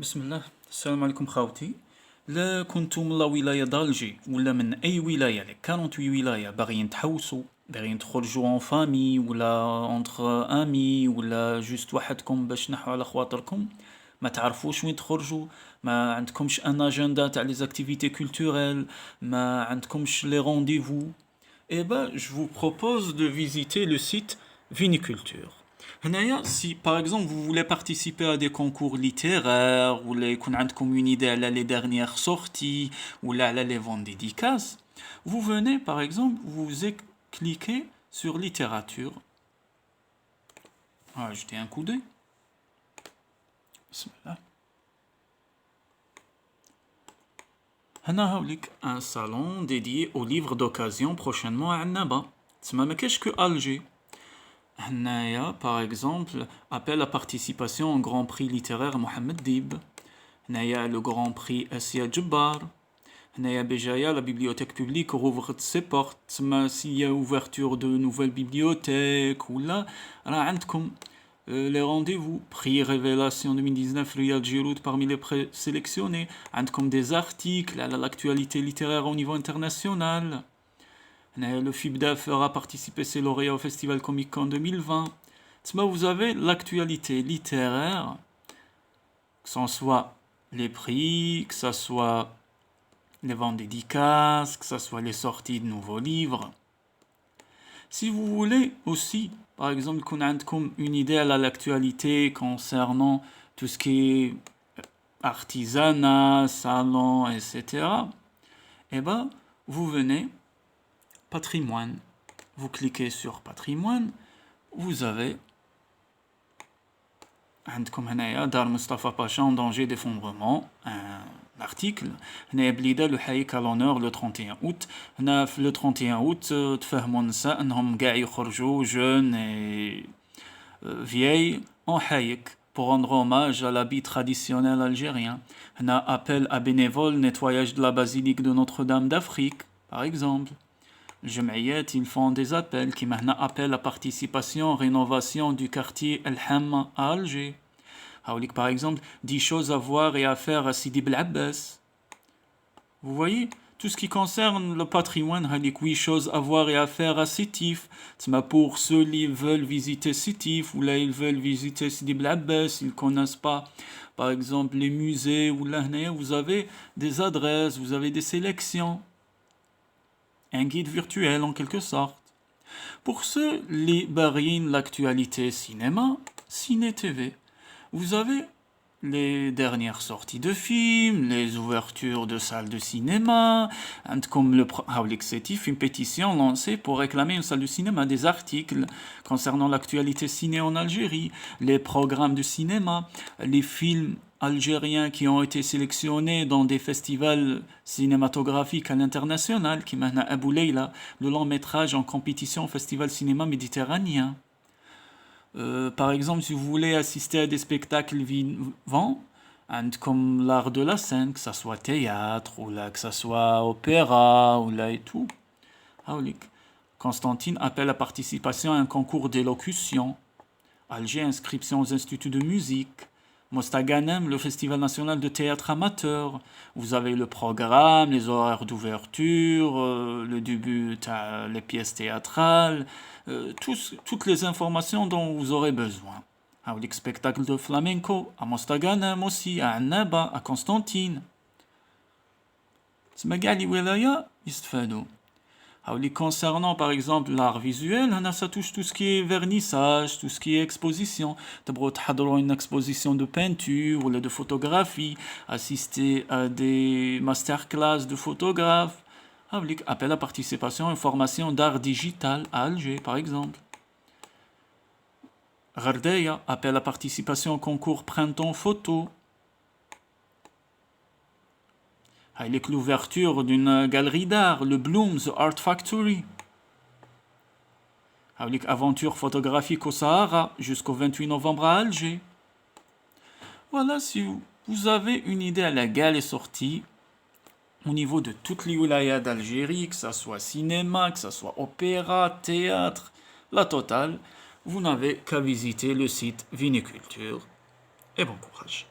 بسم الله. السلام عليكم خاوتي. لا كنتو من لا ولاية دالجي ولا من أي ولاية لي 48 ولاية باغيين تحوسوا باغيين تخرجوا اون فامي ولا اونتر امي ولا جوست وحدكم باش نحو على خواطركم، ما تعرفوش وين تخرجوا، ما عندكمش ان اجندا تاع لي زاكتيفيتي كولتوريل، ما عندكمش لي رونديفو، eh ben, je vous propose de visiter le site Viniculture. هنايا, si par exemple vous voulez participer à des concours littéraires ou يكون عندكم une idée على les dernières sorties ou là les ventes dédicaces, vous venez par exemple, cliquez sur littérature. On va jeter un coup d'œil. Bismillah. هنا هاوليك un salon dédié aux livres d'occasion prochainement à Annaba. تسمى ما كاش que Alger. هنايا par exemple appel à participation au Grand Prix littéraire Mohamed Dib. هنايا le Grand Prix Assia Djebbar. هنايا بجايا la bibliothèque publique rouvre ses portes. تسمى s'il y a ouverture de nouvelles bibliothèques ولا راه عندكم les rendez-vous, prix Révélation 2019, Riyad Giroud parmi les présélectionnés, عندكم des articles à l'actualité littéraire au niveau international. Le FIBDA fera participer ses lauréats au Festival Comic Con 2020. Vous avez l'actualité littéraire, que ce soit les prix, que ce soit les ventes dédicaces, que ce soit les sorties de nouveaux livres. Si vous voulez aussi, par exemple, qu'on ait comme une idée à l'actualité concernant tout ce qui est artisanat, salon, etc., eh ben, vous venez, patrimoine. Vous cliquez sur patrimoine, vous avez عندكم هنايا دار مصطفى باشا en danger d'effondrement, un article. هنا بليده لو حيك à l'honneur le 31 août. هنا في le 31 août تفهموا النساء انهم كاع يخرجوا jeunes et vieilles en حيك pour rendre hommage à l'habit traditionnel algérien. هنا appel à bénévoles nettoyage de la basilique de Notre-Dame d'Afrique par exemple. الجمعيات ils font des appels كيما هنا appel à participation rénovation du quartier El Hamma à Alger. هاوليك par exemple 10 choses à voir et à faire à Sidi Bel Abbas. Vous voyez tout ce qui concerne le patrimoine, هاوليك 8 choses à voir et à faire à Sétif. Pour ceux qui veulent visiter Sétif ou là ils veulent visiter Sidi Bel Abbas, ils connaissent pas par exemple les musées ou là vous avez des adresses, vous avez des sélections. Un guide virtuel en quelque sorte. Pour ceux qui barrent l'actualité cinéma, Ciné TV, vous avez les dernières sorties de films, les ouvertures de salles de cinéma, comme une pétition lancée pour réclamer une salle de cinéma, des articles concernant l'actualité ciné en Algérie, les programmes de cinéma, les films algériens qui ont été sélectionnés dans des festivals cinématographiques à l'international, qui maintenant Abou Leila, le long métrage en compétition au festival cinéma méditerranéen. Par exemple, si vous voulez assister à des spectacles vivants, comme l'art de la scène, que ce soit théâtre, ou là, que ce soit opéra, ou là et tout. Constantine appelle à participation à un concours d'élocution. Alger, inscription aux instituts de musique. Mostaganem, le festival national de théâtre amateur. Vous avez le programme, les horaires d'ouverture, le début, les pièces théâtrales, toutes les informations dont vous aurez besoin. Les spectacles de flamenco à Mostaganem aussi, à Annaba, à Constantine. Concernant par exemple l'art visuel, ça touche tout ce qui est vernissage, tout ce qui est exposition. Une exposition de peinture ou de photographie, assister à des masterclass de photographes. Appel à participation et formation d'art digital à Alger par exemple. Gardeya, appel à participation au concours printemps photo. Avec l'ouverture d'une galerie d'art, le Bloom, The Art Factory. Avec aventure photographique au Sahara jusqu'au 28 novembre à Alger. Voilà, si vous avez une idée à la gale est sortie au niveau de toutes les wilayas d'Algérie, que ce soit cinéma, que ce soit opéra, théâtre, la totale, vous n'avez qu'à visiter le site Viniculture. Et bon courage.